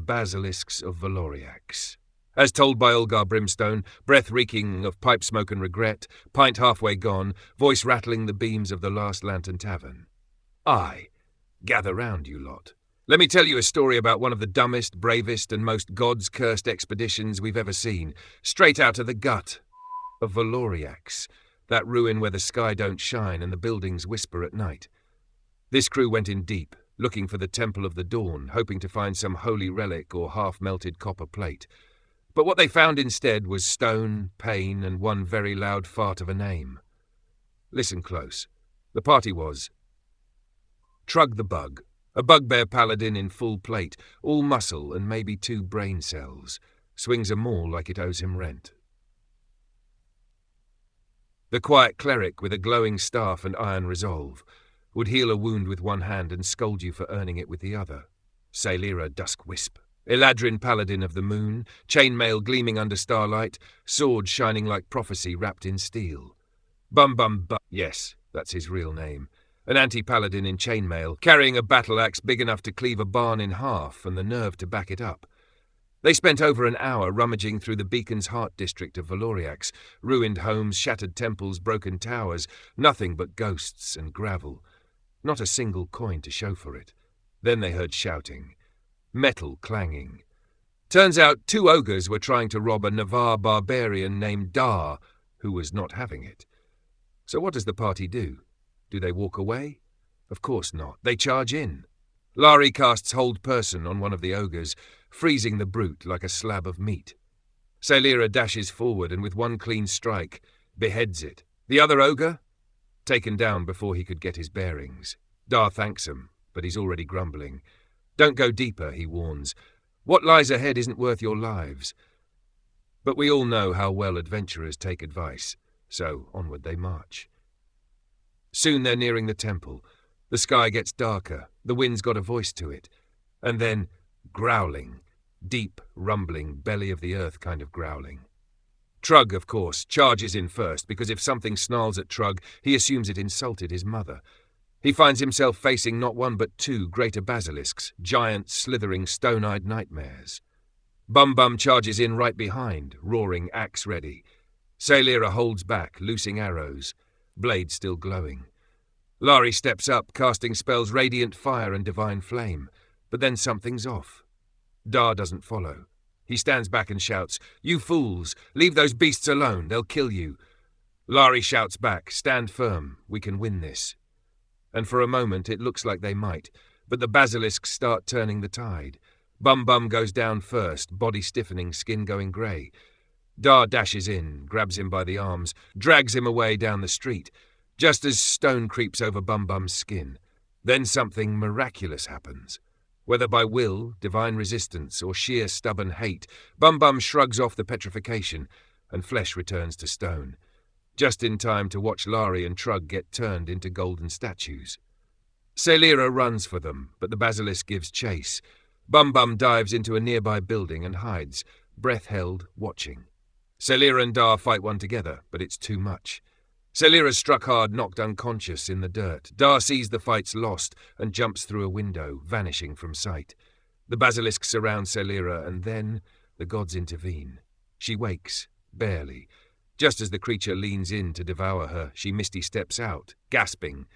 Basilisks of Valoriax. As told by Olgar Brimstone, breath reeking of pipe smoke and regret, pint halfway gone, voice rattling the beams of the Last Lantern Tavern. Aye, gather round, you lot. Let me tell you a story about one of the dumbest, bravest, and most gods-cursed expeditions we've ever seen, straight out of the gut of Valoriax, that ruin where the sky don't shine and the buildings whisper at night. This crew went in deep, looking for the Temple of the Dawn, hoping to find some holy relic or half-melted copper plate. But what they found instead was stone, pain, and one very loud fart of a name. Listen close. The party was Trug the Bug, a bugbear paladin in full plate, all muscle and maybe 2 brain cells, swings a maul like it owes him rent. The quiet cleric with a glowing staff and iron resolve would heal a wound with one hand and scold you for earning it with the other. Sailira Dusk Wisp, Eladrin Paladin of the Moon, chainmail gleaming under starlight, sword shining like prophecy wrapped in steel. Yes, that's his real name. An anti-paladin in chainmail, carrying a battle axe big enough to cleave a barn in half and the nerve to back it up. They spent over an hour rummaging through the Beacon's Heart district of Valoriax, ruined homes, shattered temples, broken towers, nothing but ghosts and gravel. Not a single coin to show for it. Then they heard shouting. Metal clanging. Turns out 2 ogres were trying to rob a Navarre barbarian named Dar, who was not having it. So what does the party do? Do they walk away? Of course not. They charge in. Lari casts Hold Person on one of the ogres, freezing the brute like a slab of meat. Sailira dashes forward and with one clean strike, beheads it. The other ogre? Taken down before he could get his bearings. Dar thanks him, but he's already grumbling. Don't go deeper, he warns. What lies ahead isn't worth your lives. But we all know how well adventurers take advice, so onward they march. Soon they're nearing the temple. The sky gets darker, the wind's got a voice to it. And then, growling. Deep, rumbling, belly-of-the-earth kind of growling. Trug, of course, charges in first, because if something snarls at Trug, he assumes it insulted his mother. He finds himself facing not 1 but 2 greater basilisks, giant, slithering, stone-eyed nightmares. Bum charges in right behind, roaring, axe ready. Sailira holds back, loosing arrows, blade still glowing. Lari steps up, casting spells Radiant Fire and Divine Flame, but then something's off. Dar doesn't follow. He stands back and shouts, "You fools! Leave those beasts alone, they'll kill you." Lari shouts back, "Stand firm, we can win this." And for a moment it looks like they might, but the basilisks start turning the tide. Bum goes down first, body stiffening, skin going grey. Dar dashes in, grabs him by the arms, drags him away down the street, just as stone creeps over Bum's skin. Then something miraculous happens. Whether by will, divine resistance, or sheer stubborn hate, Bum shrugs off the petrification, and flesh returns to stone. Just in time to watch Lari and Trug get turned into golden statues. Sailira runs for them, but the basilisk gives chase. Bum dives into a nearby building and hides, breath held, watching. Sailira and Dar fight one together, but it's too much. Sailira's struck hard, knocked unconscious in the dirt. Dar sees the fight's lost and jumps through a window, vanishing from sight. The basilisk surrounds Sailira, and then the gods intervene. She wakes, barely. Just as the creature leans in to devour her, she misty steps out, gasping,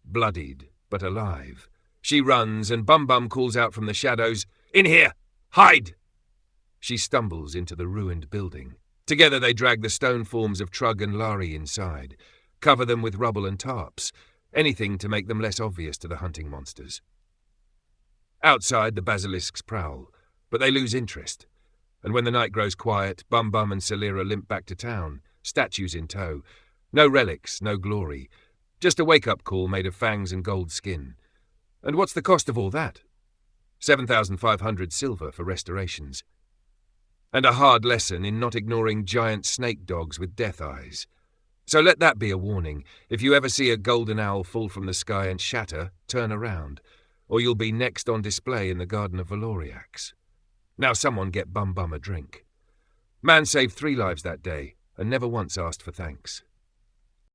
bloodied, but alive. She runs, and Bum calls out from the shadows, "In here! Hide!" She stumbles into the ruined building. Together they drag the stone forms of Trug and Lari inside, cover them with rubble and tarps, anything to make them less obvious to the hunting monsters. Outside, the basilisks prowl, but they lose interest. And when the night grows quiet, Bum and Sailira limp back to town, statues in tow. No relics, no glory. Just a wake-up call made of fangs and gold skin. And what's the cost of all that? 7,500 silver for restorations. And a hard lesson in not ignoring giant snake dogs with death eyes. So let that be a warning. If you ever see a golden owl fall from the sky and shatter, turn around, or you'll be next on display in the Garden of Valoriax. Now someone get Bum a drink. Man saved 3 lives that day, and never once asked for thanks.